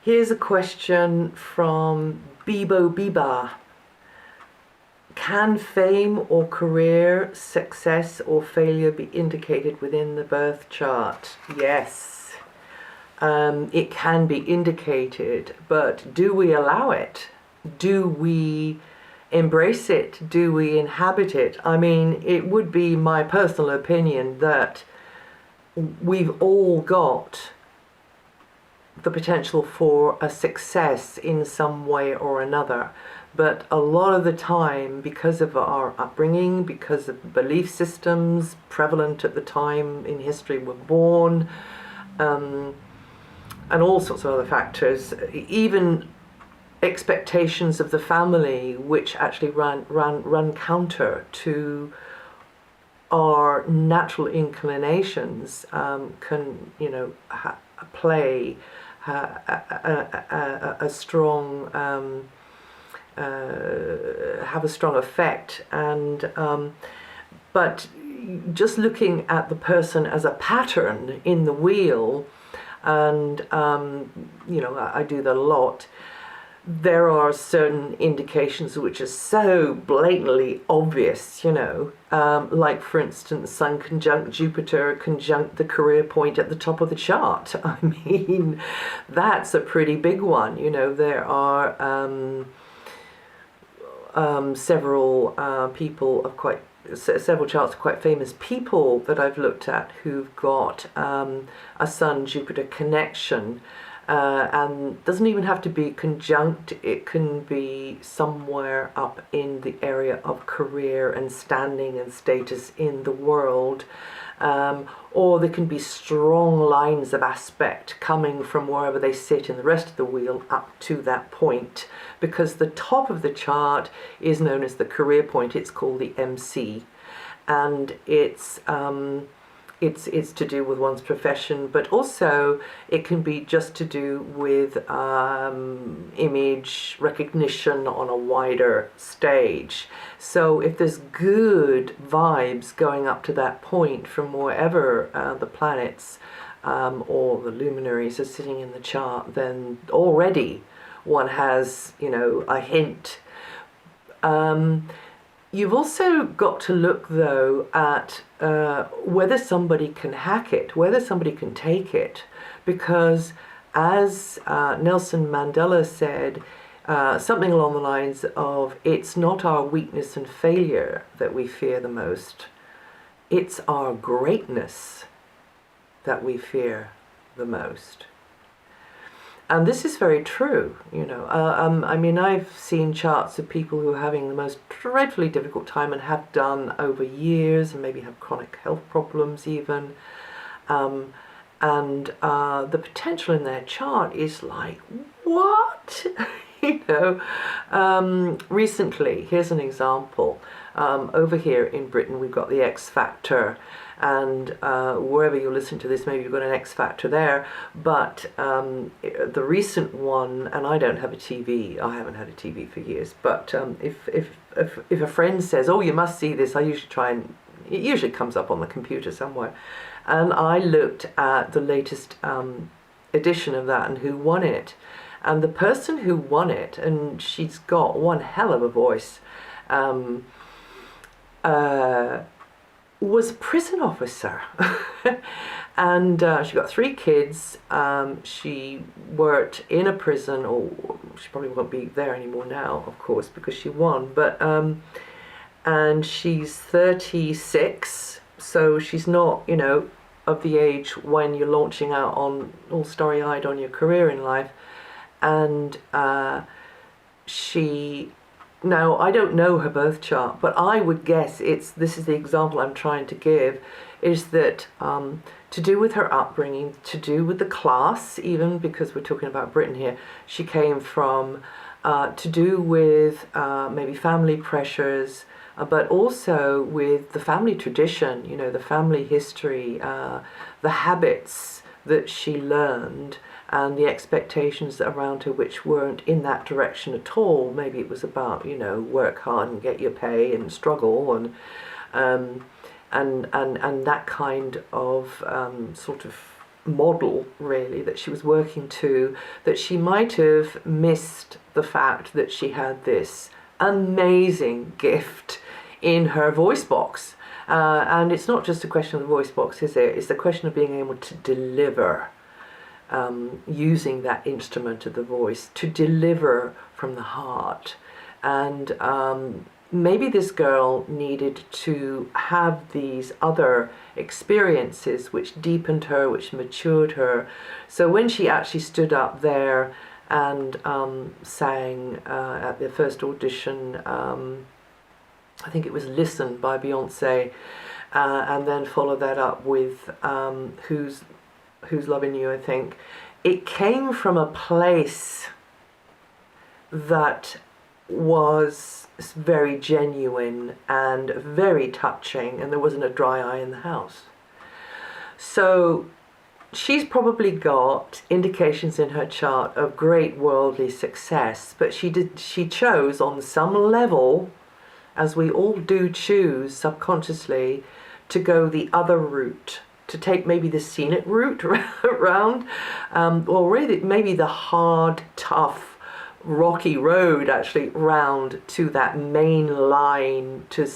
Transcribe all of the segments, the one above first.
Here's a question from Bibo Biba. Can fame or career success or failure be indicated within the birth chart? Yes, it can be indicated, but do we allow it? Do we embrace it? Do we inhabit it? I mean, it would be my personal opinion that we've all got the potential for a success in some way or another. But a lot of the time, because of our upbringing, because of belief systems prevalent at the time in history we're born, and all sorts of other factors, even expectations of the family, which actually run counter to our natural inclinations, can, you know, play a strong have a strong effect. And but just looking at the person as a pattern in the wheel, and you know, I do that a lot. There are certain indications which are so blatantly obvious, you know, like for instance, Sun conjunct Jupiter conjunct the career point at the top of the chart. I mean, that's a pretty big one. You know, there are several people of several charts of quite famous people that I've looked at who've got a Sun-Jupiter connection. And doesn't even have to be conjunct, it can be somewhere up in the area of career and standing and status in the world, or there can be strong lines of aspect coming from wherever they sit in the rest of the wheel up to that point, because the top of the chart is known as the career point. It's called the MC, and it's to do with one's profession, but also it can be just to do with image recognition on a wider stage. So if there's good vibes going up to that point from wherever the planets or the luminaries are sitting in the chart, then already one has, you know, a hint. You've also got to look, though, at whether somebody can hack it, whether somebody can take it, because as Nelson Mandela said, something along the lines of, it's not our weakness and failure that we fear the most, it's our greatness that we fear the most. And this is very true, you know. I mean, I've seen charts of people who are having the most dreadfully difficult time and have done over years, and maybe have chronic health problems even. And the potential in their chart is like, what? You know, recently, here's an example. Over here in Britain, we've got the X Factor. And wherever you listen to this, maybe you've got an X Factor there. But the recent one, and I don't have a TV, I haven't had a TV for years, but if a friend says, oh, you must see this, I usually try and, it usually comes up on the computer somewhere. And I looked at the latest edition of that and who won it. And the person who won it, and she's got one hell of a voice, was a prison officer. And she got 3 kids. She worked in a prison, or she probably won't be there anymore now, of course, because she won. But and she's 36, so she's not, you know, of the age when you're launching out on all starry-eyed on your career in life. And she, now I don't know her birth chart, but I would guess this is the example I'm trying to give, is that to do with her upbringing, to do with the class, even because we're talking about Britain here, she came from, to do with maybe family pressures, but also with the family tradition, you know, the family history, the habits that she learned, and the expectations around her which weren't in that direction at all. Maybe it was about, you know, work hard and get your pay and struggle and that kind of sort of model, really, that she was working to, that she might have missed the fact that she had this amazing gift in her voice box. And it's not just a question of the voice box, is it? It's the question of being able to deliver, using that instrument of the voice, to deliver from the heart. And maybe this girl needed to have these other experiences which deepened her, which matured her. So when she actually stood up there and sang at the first audition, I think it was Listen by Beyonce, and then follow that up with Who's Loving You, I think. It came from a place that was very genuine and very touching, and there wasn't a dry eye in the house. So she's probably got indications in her chart of great worldly success, but she chose on some level, as we all do choose subconsciously, to go the other route, to take maybe the scenic route around, or really maybe the hard, tough, rocky road actually round to that main line to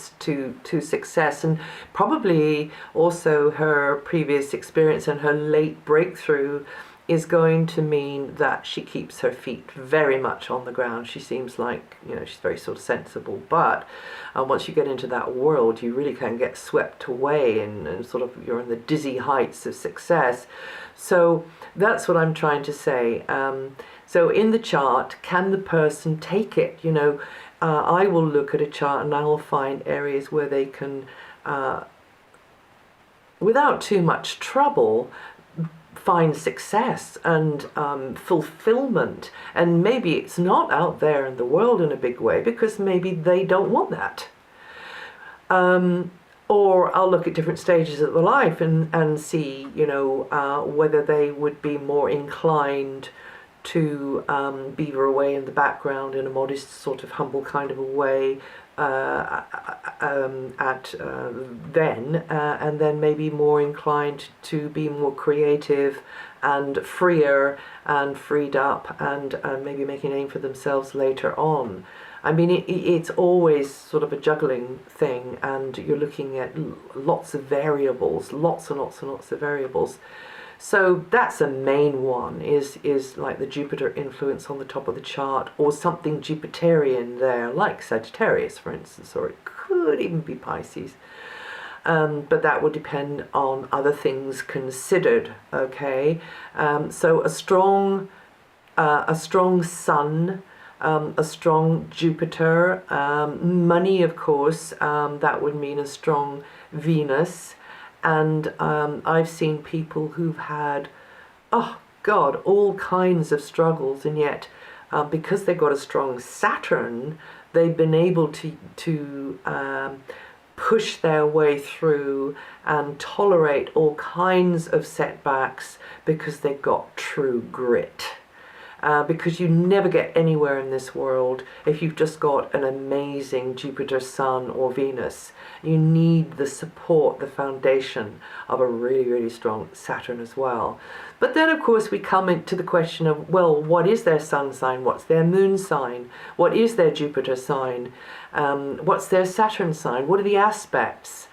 success. And probably also her previous experience and her late breakthrough is going to mean that she keeps her feet very much on the ground. She seems like, she's very sort of sensible, but once you get into that world, you really can get swept away and sort of you're in the dizzy heights of success. So that's what I'm trying to say. So in the chart, can the person take it? I will look at a chart and I will find areas where they can, without too much trouble, find success and fulfillment. And maybe it's not out there in the world in a big way because maybe they don't want that. Or I'll look at different stages of their life and see, whether they would be more inclined to beaver away in the background in a modest, sort of humble kind of a way and then maybe more inclined to be more creative and freer and freed up and maybe make a name for themselves later on. I mean, it's always sort of a juggling thing, and you're looking at lots of variables, lots and lots and lots of variables. So that's a main one, is like the Jupiter influence on the top of the chart, or something Jupiterian there, like Sagittarius, for instance, or it could even be Pisces. But that would depend on other things considered, okay? So a strong Sun, a strong Jupiter, money, of course, that would mean a strong Venus. And I've seen people who've had, all kinds of struggles, and yet because they've got a strong Saturn, they've been able to push their way through and tolerate all kinds of setbacks because they've got true grit. Because you never get anywhere in this world if you've just got an amazing Jupiter, Sun, or Venus. You need the support, the foundation of a really, really strong Saturn as well. But then, of course, we come into the question of, well, what is their sun sign? What's their moon sign? What is their Jupiter sign? What's their Saturn sign? What are the aspects?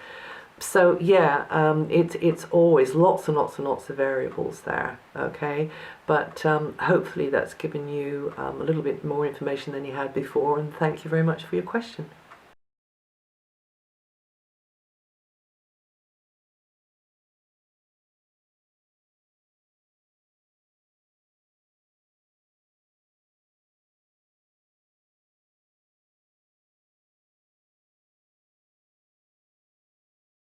So yeah, it's always lots and lots and lots of variables there, okay? But hopefully that's given you a little bit more information than you had before, and thank you very much for your question.